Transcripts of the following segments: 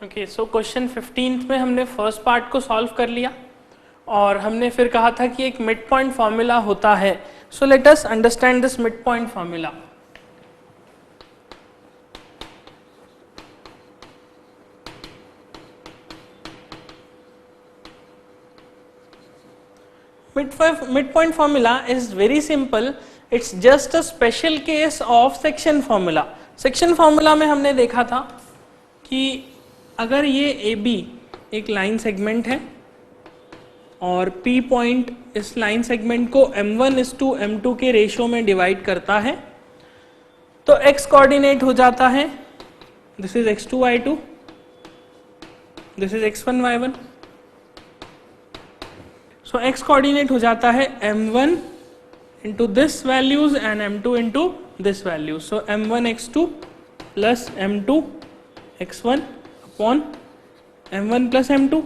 Okay, so question 15 में हमने first part को सॉल्व कर लिया और हमने फिर कहा था कि एक मिड पॉइंट फॉर्मूला होता है. So let us understand this mid point formula. Midpoint formula is very simple. It's just a special case of section formula. Section formula में हमने देखा था कि अगर ये AB एक लाइन सेगमेंट है और P पॉइंट इस लाइन सेगमेंट को M1:M2 के रेशियो में डिवाइड करता है तो X कोऑर्डिनेट हो जाता है, this is X2 Y2, this is X1 Y1. So X coordinate हो जाता है M1 into this values and M2 into this values. So M1 X2 plus M2 X1 upon M1 plus M2.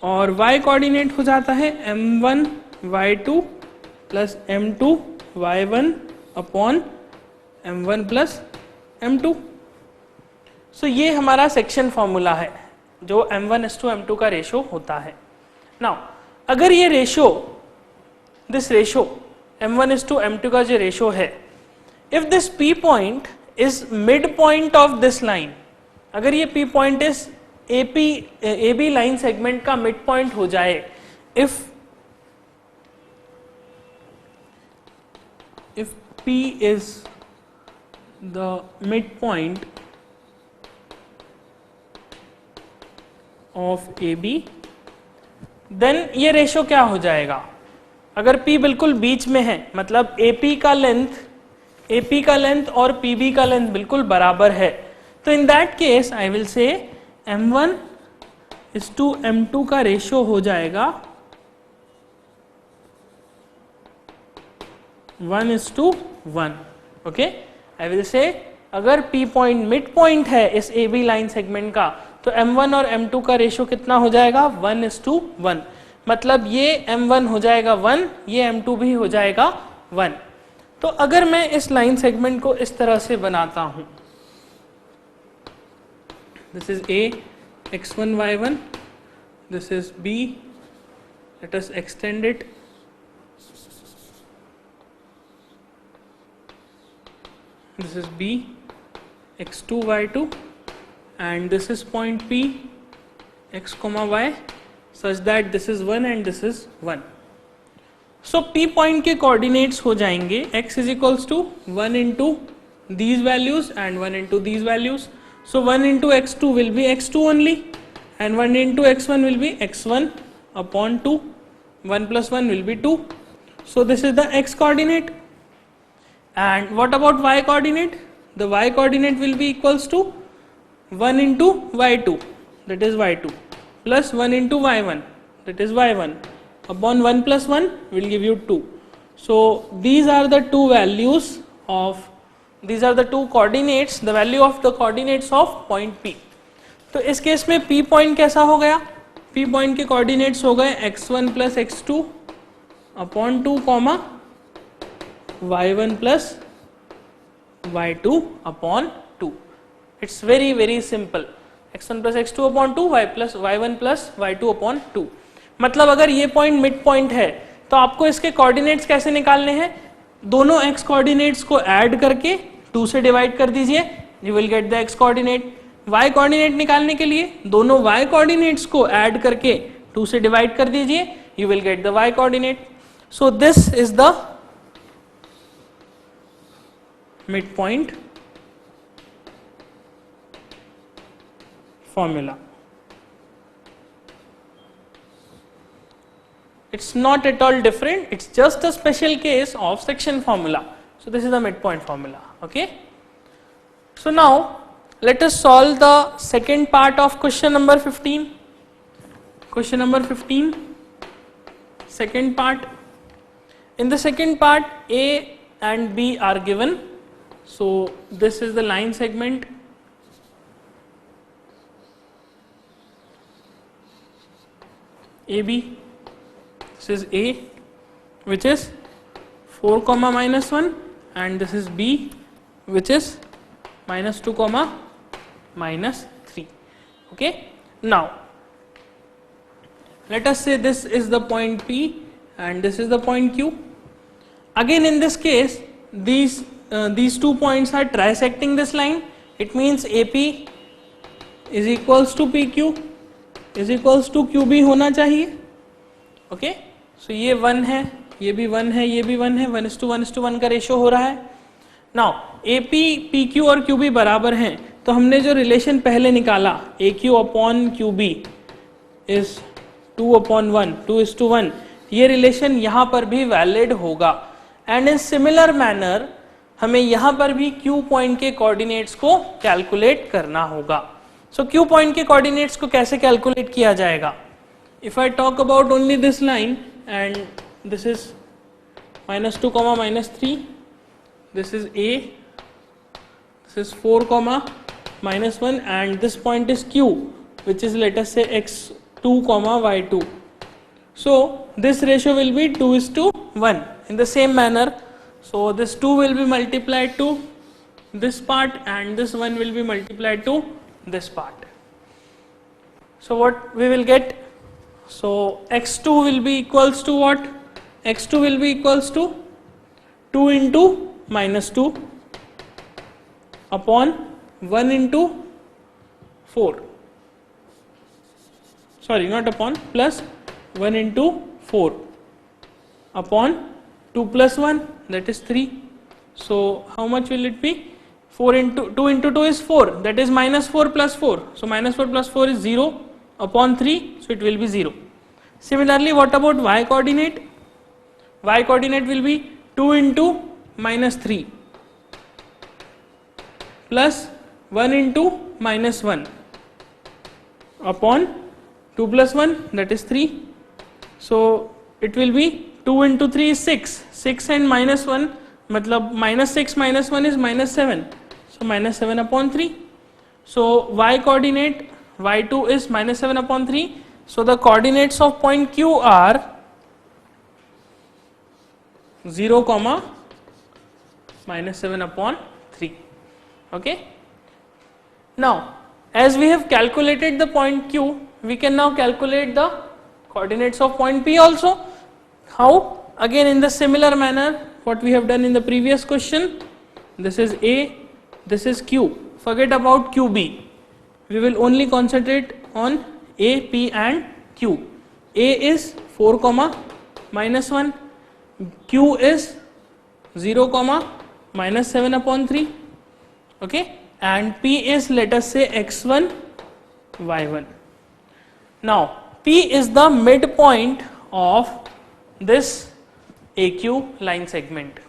और Y coordinate हो जाता है M1 Y2 plus M2 Y1 upon M1 plus M2. सो ये हमारा section formula है जो M1:M2 का ratio होता है. नाउ अगर ये रेशो, दिस रेशो M1:M2 का जो रेशो है, if this P point is mid point of this line, अगर ये P point is AB line segment का मिड पॉइंट हो जाए, if P is the mid point of AB, then ये ratio क्या हो जाएगा. अगर P बिल्कुल बीच में है, मतलब AP का लेंथ और PB का लेंथ बिल्कुल बराबर है, तो in that case I will say M1:M2 का रेशो हो जाएगा 1:1. ओके, आई विल से अगर P पॉइंट मिड पॉइंट है इस AB लाइन सेगमेंट का, तो M1 और M2 का रेशो कितना हो जाएगा 1:1. मतलब ये M1 हो जाएगा 1, ये M2 भी हो जाएगा 1. तो अगर मैं इस लाइन सेगमेंट को इस तरह से बनाता हूं, this is A X1 Y1, this is B, let us extend it, this is B X2 Y2 and this is point P X comma Y such that this is 1 and this is 1. So P point के coordinates हो जाएंगे X is equals to 1 into these values and 1 into these values. So 1 into X2 will be X2 only and 1 into X1 will be X1 upon 2. 1 plus 1 will be 2. So this is the X coordinate. And what about Y coordinate? The Y coordinate will be equals to 1 into Y2, that is Y2, plus 1 into Y1, that is Y1, upon 1 plus 1 will give you 2. So these are the two values of, these are the two coordinates, the value of the coordinates of point P. तो इस case में P point कैसा हो गया? P point के coordinates हो गए X1 plus X2 upon 2 comma Y1 plus Y2 upon 2. It's very simple. X1 plus X2 upon 2, Y1 plus Y2 upon 2. मतलब अगर ये पॉइंट मिड पॉइंट है तो आपको इसके कोऑर्डिनेट्स कैसे निकालने हैं? दोनों x कोऑर्डिनेट्स को ऐड करके 2 से डिवाइड कर दीजिए, you will get the x coordinate. y coordinate निकालने के लिए दोनों y कोऑर्डिनेट्स को ऐड करके 2 से डिवाइड कर दीजिए, you will get the y coordinate. So this is the midpoint formula. It's not at all different, it's just a special case of section formula. So this is the midpoint formula. Okay, so now let us solve the second part of question number 15. Question number 15, second part. In the second part, A and B are given. So this is the line segment AB. This is A, which is 4 comma minus 1, and this is B, which is -2 comma -3. Okay, now let us say this is the point P and this is the point Q. Again in this case these 2 points are trisecting this line. It means AP is equals to PQ is equals to QB होना चाहिए. Okay, so ये 1 है, ये भी 1 है, ये भी 1 है, 1:1:1 का रेशियो हो रहा है. नाउ AP, PQ और QB बराबर हैं, तो हमने जो रिलेशन पहले निकाला AQ अपॉन QB इज 2/1, 2:1, ये रिलेशन यहाँ पर भी वैलिड होगा. एंड इन सिमिलर मैनर हमें यहाँ पर भी Q पॉइंट के कोऑर्डिनेट्स को कैलकुलेट करना होगा. सो Q पॉइंट के कोऑर्डिनेट्स को कैसे कैलकुलेट किया जाएगा? If I talk about only this line and this is -2, -3, this is A, this is 4, -1 and this point is Q, which is let us say x2, y2. So this ratio will be 2:1 in the same manner. So this 2 will be multiplied to this part and this 1 will be multiplied to this part. So what we will get? So x2 will be equals to what? x2 will be equals to 2 into -2 upon 1 into 4. Sorry, not upon, plus 1 into 4 upon 2 plus 1, that is 3. So how much will it be? 4 into 2 into 2 is 4, that is -4 plus 4. So -4 plus 4 is 0 upon 3, so it will be 0. Similarly, what about y coordinate? Y coordinate will be 2 into -3 plus 1 into -1 upon 2 plus 1, that is 3. So it will be 2 into 3 is 6, 6 and -1 matlab -6 minus 1 is -7, so -7 upon 3. So y coordinate y2 is -7 upon 3. So the coordinates of point Q are 0, -7 upon 3. Okay. Now as we have calculated the point Q, we can now calculate the coordinates of point P also. How? Again in the similar manner what we have done in the previous question. This is A, this is Q. Forget about QB. We will only concentrate on A, P and Q. A is 4, -1, Q is 0, -7 upon 3, okay, and P is let us say x1, y1. Now P is the midpoint of this AQ line segment.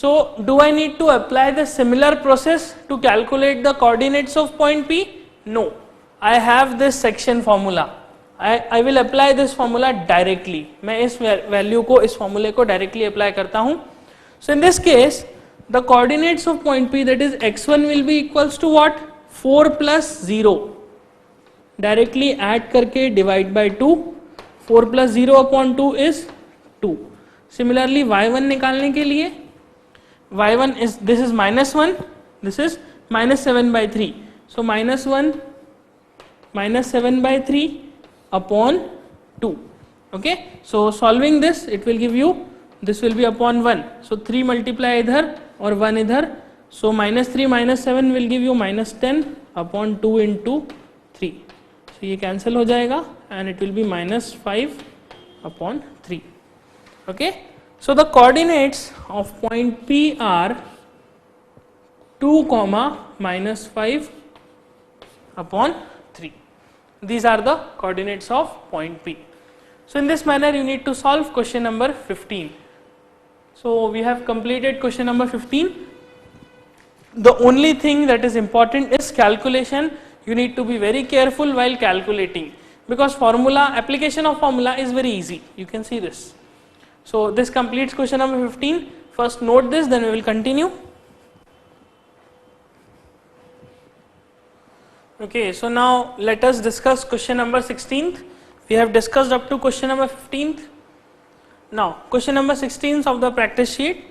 So do I need to apply the similar process to calculate the coordinates of point P? No. I have this section formula. I will apply this formula directly. मैं इस value को, इस formula को directly apply करता हूँ. So in this case, the coordinates of point P, that is x1 will be equals to what? 4 plus 0. Directly add करके divide by 2. 4 plus 0 upon 2 is 2. Similarly, y1 निकालने के लिए y1 is, this is -1, this is -7 by 3. So -1 -7 by 3 upon 2. Okay, so solving this it will give you, this will be upon 1. So 3 multiply इधर और 1 इधर. So -3 -7 will give you -10 upon 2 into 3. So ये cancel हो जाएगा and it will be -5 upon 3. Okay, so the coordinates of point P are 2, -5 upon 3. These are the coordinates of point P. So in this manner you need to solve question number 15. So we have completed question number 15. The only thing that is important is calculation. You need to be very careful while calculating, because formula, application of formula is very easy. You can see this. So this completes question number 15. First note this, then we will continue. Okay, so now let us discuss question number 16th. We have discussed up to question number 15th. Now question number 16 of the practice sheet.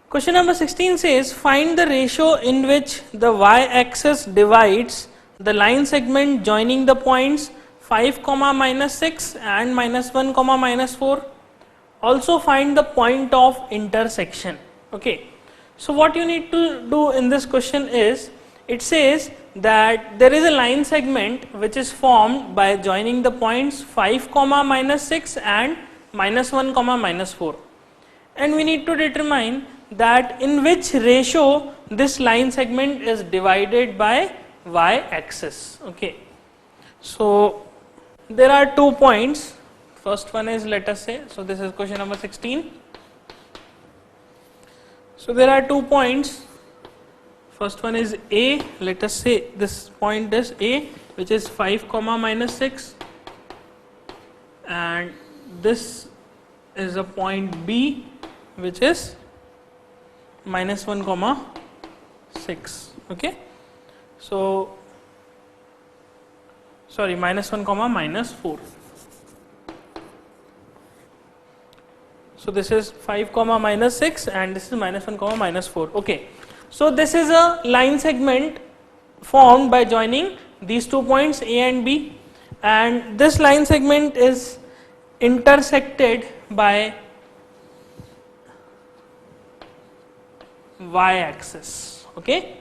Question number 16 says find the ratio in which the y-axis divides the line segment joining the points 5 comma minus 6 and minus 1 comma minus 4. Also find the point of intersection. Okay, so what you need to do in this question is, it says that there is a line segment which is formed by joining the points 5 comma minus 6 and minus 1 comma minus 4, and we need to determine that in which ratio this line segment is divided by y-axis. Okay, so there are 2 points. First one is, let us say, so this is question number 16. So there are 2 points. First one is A, let us say this point is A, which is 5 comma minus 6, and this is a point B, which is minus 1 comma 6. Okay, so sorry, minus 1 comma minus 4. So this is 5 comma minus 6 and this is minus 1 comma minus 4. Okay, so this is a line segment formed by joining these 2 points A and B, and this line segment is intersected by y-axis. Okay,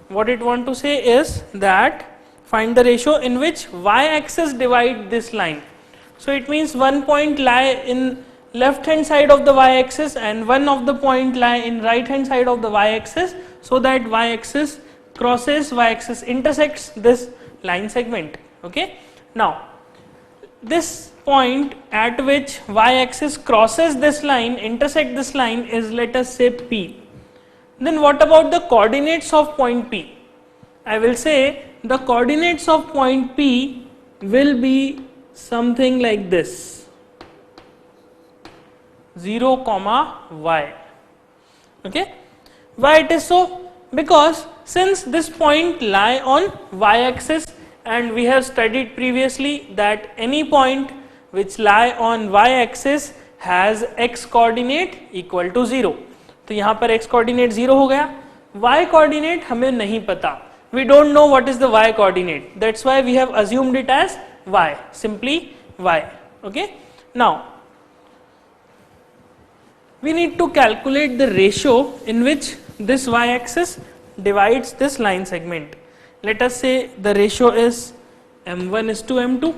what it want to say is that find the ratio in which y-axis divide this line. So it means one point lie in left hand side of the y-axis and one of the point lie in right hand side of the y-axis, so that y-axis crosses, y-axis intersects this line segment. Okay, now this point at which y-axis crosses this line, intersect this line, is, let us say, P. Then what about the coordinates of point P? I will say the coordinates of point P will be something like this, 0 comma y. Okay, why it is so? Because since this point lie on y-axis, and we have studied previously that any point which lie on y-axis has x coordinate equal to 0. तो यहाँ पर x coordinate 0 हो गया, y coordinate हमें नहीं पता, we don't know what is the y coordinate, that's why we have assumed it as y, simply y. Okay, now we need to calculate the ratio in which this y-axis divides this line segment. Let us say the ratio is m1 is to m2,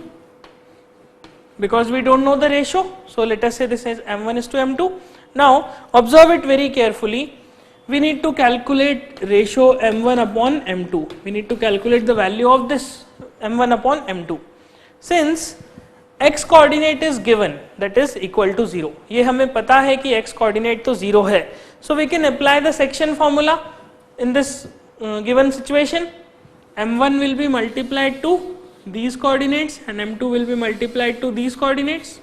because we don't know the ratio, so let us say this is m1 is to m2. Now observe it very carefully, we need to calculate ratio m1 upon m2, we need to calculate the value of this m1 upon m2. Since x coordinate is given, that is equal to 0, ये हमें पता है कि x coordinate तो 0 है, so we can apply the section formula in this given situation. m1 will be multiplied to these coordinates and m2 will be multiplied to these coordinates.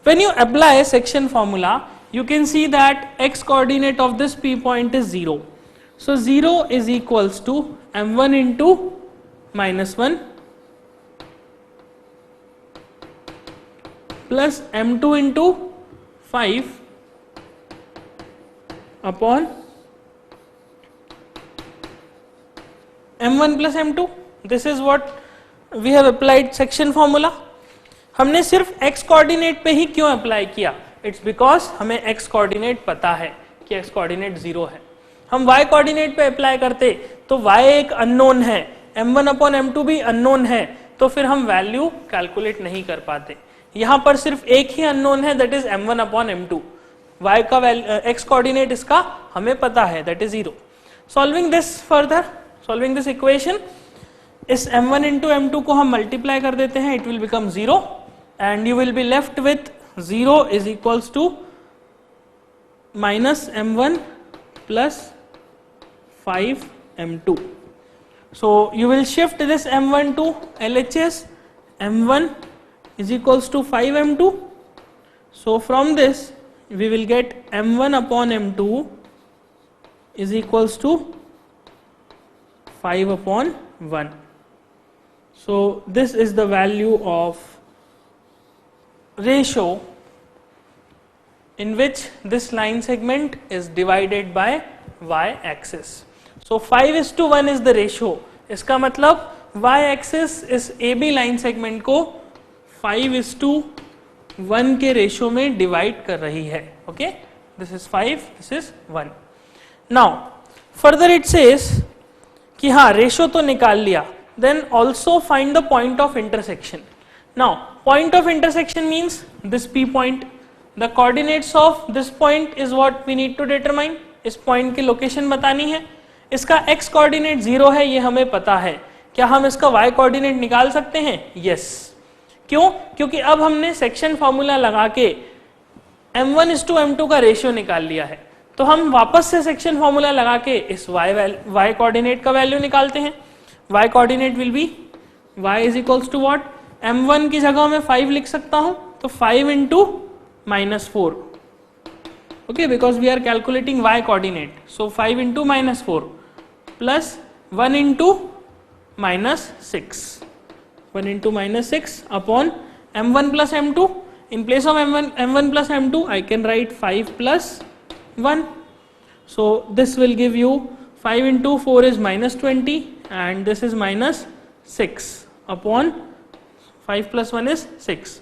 When you apply section formula, you can see that x coordinate of this P point is 0. So 0 is equals to m1 into minus 1 plus m2 into 5 upon m1 plus m2. This is what we have applied section formula. हमने सिर्फ x coordinate पे ही क्यों apply किया? It's because हमें x coordinate पता है कि x coordinate 0 है. हम y कोऑर्डिनेट पे अप्लाई करते तो y एक अननोन है, m1 अपॉन m2 भी अननोन है, तो फिर हम वैल्यू कैलकुलेट नहीं कर पाते. यहाँ पर सिर्फ एक ही अननोन है, that is m1 upon m2. y का x कोऑर्डिनेट इसका हमें पता है, that is 0. Solving this further, solving this equation, इस m1 इंटू m2 को हम मल्टीप्लाई कर देते हैं, it will become 0 and you will be left with 0 is equals to minus m1 plus 5 m2. So you will shift this m1 to LHS, m1 is equals to 5 m2. So from this we will get m1 upon m2 is equals to 5 upon 1. So this is the value of ratio in which this line segment is divided by y-axis. So 5:1 is the ratio इसका मतलब y axis इस AB line segment को 5:1 के ratio में divide कर रही है. Okay, this is 5, this is 1. Now further it says कि हाँ रेशियो तो निकाल लिया, then also find the point of intersection. Now point of intersection means this P point. The coordinates of this point is what we need to determine. इस point की location बतानी है. इसका x कोऑर्डिनेट 0 है, ये हमें पता है. क्या हम इसका y कोऑर्डिनेट निकाल सकते हैं? यस. क्यों? क्योंकि अब हमने सेक्शन फॉर्मूला लगा के m1:m2 का रेशियो निकाल लिया है. तो हम वापस से सेक्शन फॉर्मूला लगा के इस y कोऑर्डिनेट का वैल्यू निकालते हैं. y coordinate will be y is equals to what, m1 की जगह मैं 5 लिख सकता हूं, तो 5 into -4. okay, because we are calculating y coordinate, so 5 into -4 plus 1 into -6, 1 into -6 upon m1 plus m2. In place of m1 plus m2 I can write 5 plus 1. So this will give you 5 into 4 is -20 and this is -6 upon 5 plus 1 is 6.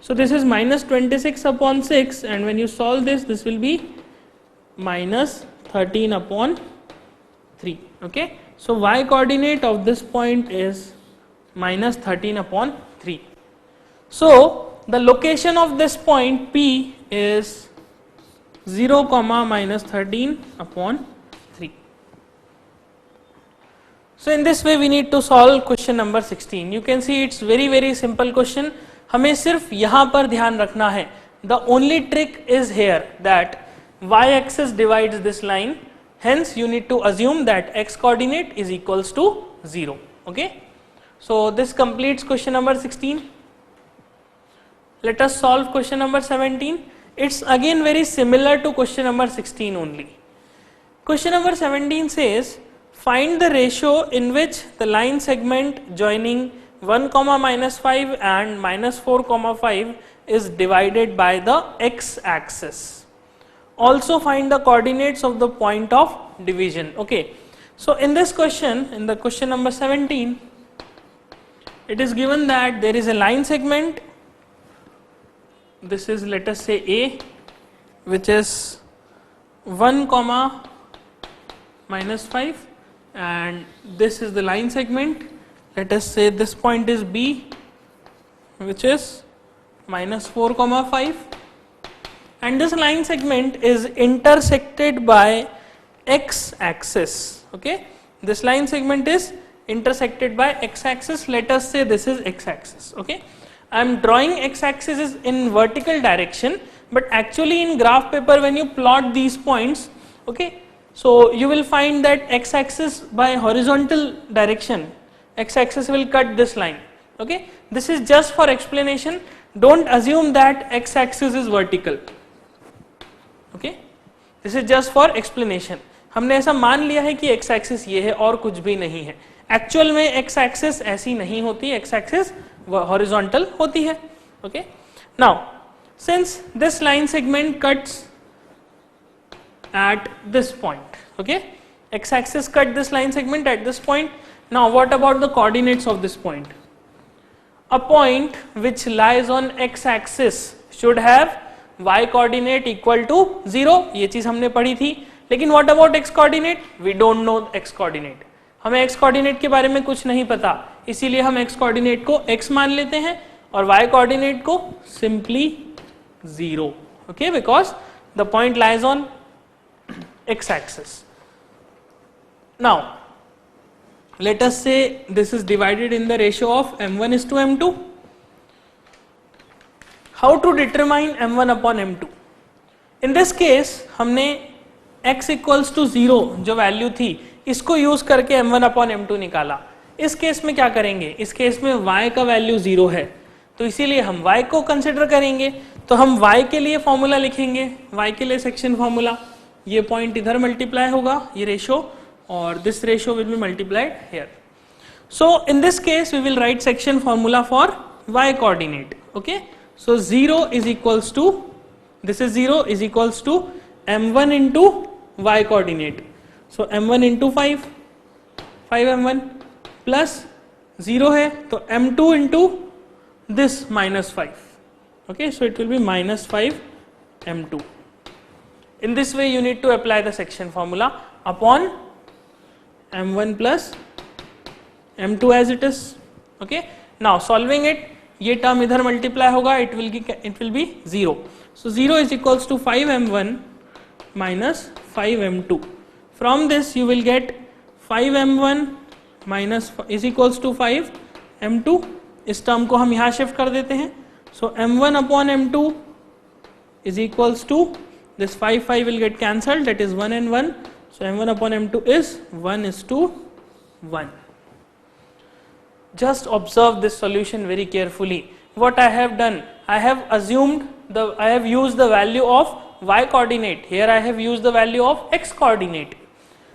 So this is -26 upon 6, and when you solve this, this will be -13 upon 3. Okay, so y coordinate of this point is -13 upon 3. So the location of this point P is 0, -13 upon 3. So in this way we need to solve question number 16. You can see it's very simple question. हमें सिर्फ यहां पर ध्यान रखना है. The only trick is here that y axis divides this line, hence you need to assume that x coordinate is equals to 0. Okay, so this completes question number 16. Let us solve question number 17. It's again very similar to question number 16 only. Question number 17 says find the ratio in which the line segment joining 1, -5 and -4, 5 is divided by the x axis. Also find the coordinates of the point of division. Okay, so in this question, in the question number 17, it is given that there is a line segment. This is, let us say, A, which is 1, -5, and this is the line segment. Let us say this point is B, which is -4, 5, and this line segment is intersected by x axis. Okay, this line segment is intersected by x axis. Let us say this is x axis. Okay, I am drawing x axis is in vertical direction, but actually in graph paper when you plot these points, okay, so you will find that x axis by horizontal direction, x axis will cut this line. Okay, this is just for explanation. Don't assume that x axis is vertical. Okay, this is just for explanation. हमने ऐसा मान लिया है कि x axis ये है और कुछ भी नहीं है. एक्चुअल में x axis ऐसी नहीं होती, x axis horizontal होती है. Okay, now since this line segment cuts at this point, okay, x axis cut this line segment at this point. Now what about the coordinates of this point? A point which lies on x axis should have y coordinate equal to 0. ये चीज हमने पढ़ी थी. लेकिन what about x coordinate? We don't know x coordinate. हमें x coordinate के बारे में कुछ नहीं पता, इसीलिए हम x coordinate को x मान लेते हैं और y coordinate को simply 0. Okay, because the point lies on x axis. Now let us say this is divided in the ratio of m1:m2. How to determine m1 upon m2? In this case हमने x equals to 0 जो value थी इसको use करके m1 upon m2 निकाला. इस case में क्या करेंगे? इस केस में y का वैल्यू 0 है, तो इसीलिए हम y को कंसिडर करेंगे. तो हम y के लिए फॉर्मूला लिखेंगे, y के लिए सेक्शन फॉर्मूला. ये पॉइंट इधर मल्टीप्लाई होगा, ये ratio, or this ratio will be multiplied here. So in this case we will write section formula for y coordinate. Okay, so 0 is equals to, this is 0 is equals to m1 into y coordinate. So m1 into 5 m1, plus 0 है तो m2 into this -5. Okay, so it will be -5 m2. In this way you need to apply the section formula upon m1 plus m2 as it is. Okay, now solving it, ये term इधर multiply होगा, it will be 0. So 0 is equals to 5 m1 minus 5 m2. From this you will get 5 m1 minus is equals to 5 m2. इस term को हम यहाँ shift कर देते हैं. So m1 upon m2 is equals to this 5 will get cancelled, that is 1 and 1. So m1 upon m2 is 1:1. Just observe this solution very carefully. What I have done, I have used the value of y coordinate. Here I have used the value of x coordinate.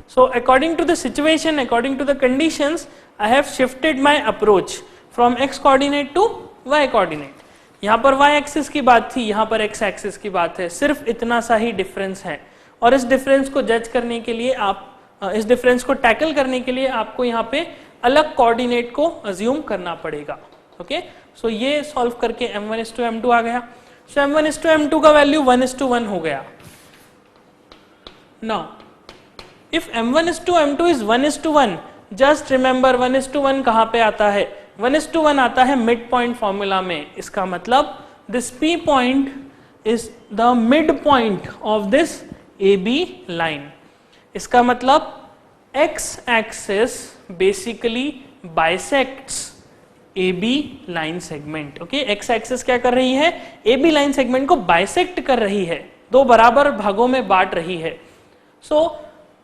So according to the situation, according to the conditions, I have shifted my approach from x coordinate to y coordinate. यहाँ पर y axis की बात थी, यहाँ पर x axis की बात है, सिर्फ इतना सा ही डिफरेंस है. और इस डिफरेंस को जज करने के लिए इस डिफरेंस को टैकल करने के लिए आपको यहाँ पे अलग कोऑर्डिनेट को अज्यूम करना पड़ेगा. ओके, सो ये सॉल्व करके m1:m2 आ गया. सो m1:m2 का वैल्यू 1:1 हो गया. Now if m1:m2 is 1:1, just remember 1:1 कहाँ पे आता है? 1:1 आता है मिड पॉइंट फॉर्मूला में. इसका मतलब this P point is the mid point of this AB line. इसका मतलब x axis basically bisects AB line segment. Okay, x axis क्या कर रही है? AB लाइन सेगमेंट को बाइसेक्ट कर रही है, दो बराबर भागों में बांट रही है. सो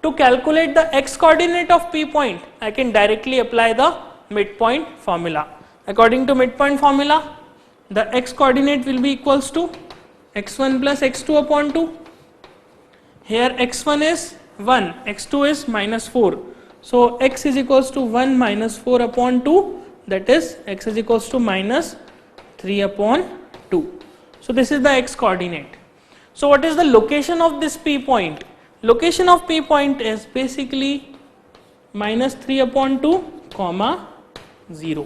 to calculate the x coordinate of P point, I can directly apply the midpoint formula. According to midpoint formula, the x coordinate will be equals to x1 plus x2 upon 2. Here x1 is 1, x2 is -4. So x is equals to 1 minus 4 upon 2, that is x is equals to -3 upon 2. So this is the x coordinate. So what is the location of this P point? Location of P point is basically -3 upon 2, 0.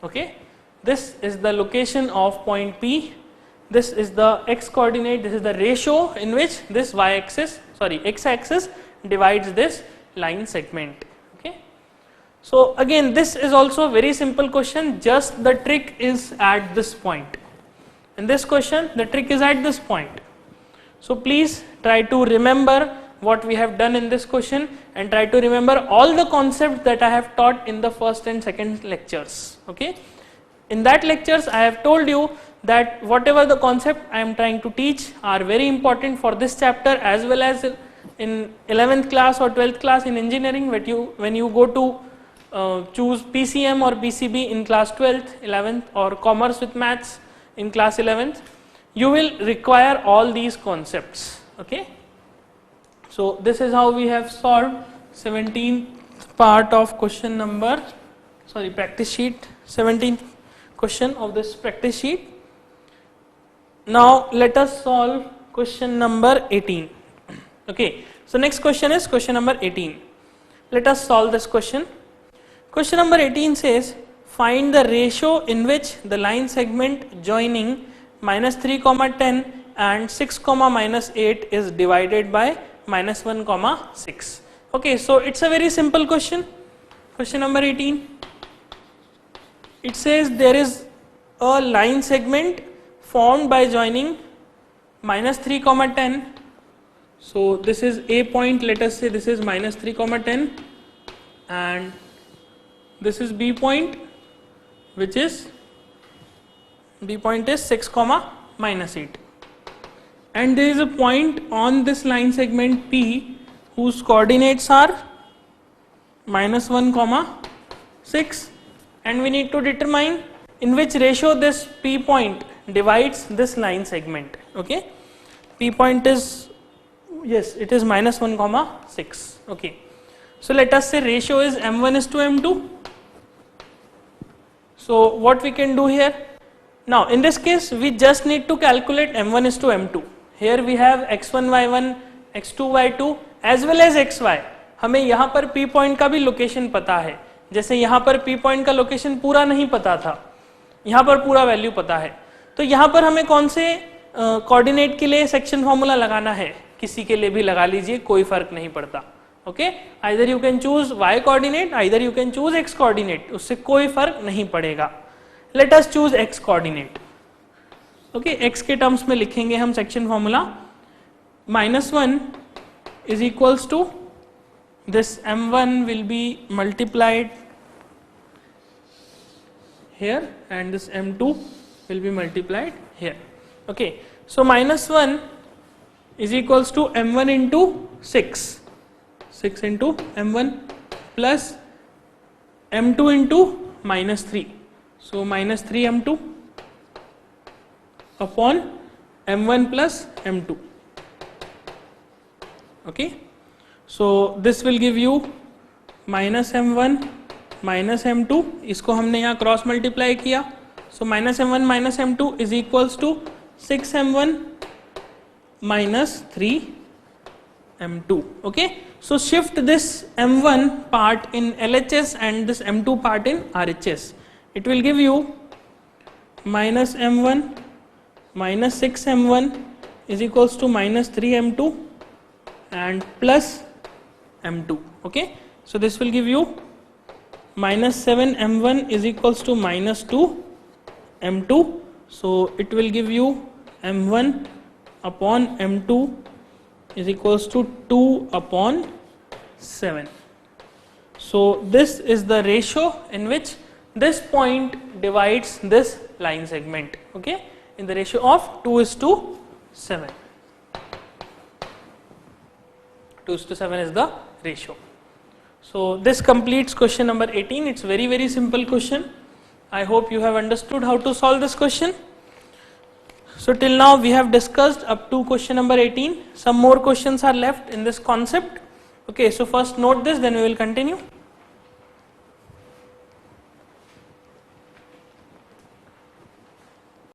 Okay, this is the location of point P. This is the x coordinate. This is the ratio in which this x axis divides this line segment. Okay, so again this is also a very simple question. Just the trick is at this point. In this question, the trick is at this point. So please try to remember what we have done in this question and try to remember all the concepts that I have taught in the first and second lectures. Okay, in that lectures I have told you that whatever the concept I am trying to teach are very important for this chapter as well as in 11th class or 12th class in engineering. When you go to choose PCM or PCB in class 12th, 11th or commerce with maths in class 11th, you will require all these concepts. Okay, so this is how we have solved 17th part of question number, practice sheet, 17th question of this practice sheet. Now let us solve question number 18. Okay, so next question is question number 18. Let us solve this question. Question number 18 says find the ratio in which the line segment joining -3, 10 and 6, -8 is divided by -1, 6. Okay, so it's a very simple question. Question number 18. It says there is a line segment formed by joining -3, 10. So this is A point, let us say this is -3, 10 and this is B point, which is B point is 6, -8, and there is a point on this line segment P whose coordinates are -1, 6, and we need to determine in which ratio this P point divides this line segment. Okay, P point is, yes, it is -1, 6. Okay, so let us say ratio is m1:m2. So what we can do here? Now in this case we just need to calculate m1:m2. Here we have x1, y1, x2, y2 as well as xy. हमें यहाँ पर P point का भी location पता है, जैसे यहाँ पर P पॉइंट का लोकेशन पूरा नहीं पता था, यहाँ पर पूरा वैल्यू पता है, तो यहाँ पर हमें कौन से कोऑर्डिनेट के लिए सेक्शन फॉर्मूला लगाना है, किसी के लिए भी लगा लीजिए, कोई फर्क नहीं पड़ता। Okay, either you can choose y coordinate, either you can choose x coordinate, उससे कोई फर्क नहीं पड़ेगा। Let us choose x coordinate. Okay, x के टर्म्स में लिखेंगे हम section formula, -1 is equals to this m1 will be multiplied here and this m2 will be multiplied here. Okay, so -1 is equals to m1 into 6 into m1 plus m2 into -3, so -3 m2 upon m1 plus m2. Okay, so this will give you -m1 -m2, इसको हमने यहाँ cross multiply किया, so -m1 -m2 is equals to 6m1 -3m2. Okay, so shift this m1 part in LHS and this m2 part in RHS. It will give you -m1 -6m1 is equals to -3m2 and plus m2. Okay, so this will give you -7m1 is equals to -2m2, so it will give you m1 upon m2 is equals to 2 upon 7. So this is the ratio in which this point divides this line segment. Okay, in the ratio of 2:7. 2:7 is the ratio. So this completes question number 18. It's very simple question. I hope you have understood how to solve this question. So till now we have discussed up to question number 18. Some more questions are left in this concept. Okay, so first note this, then we will continue.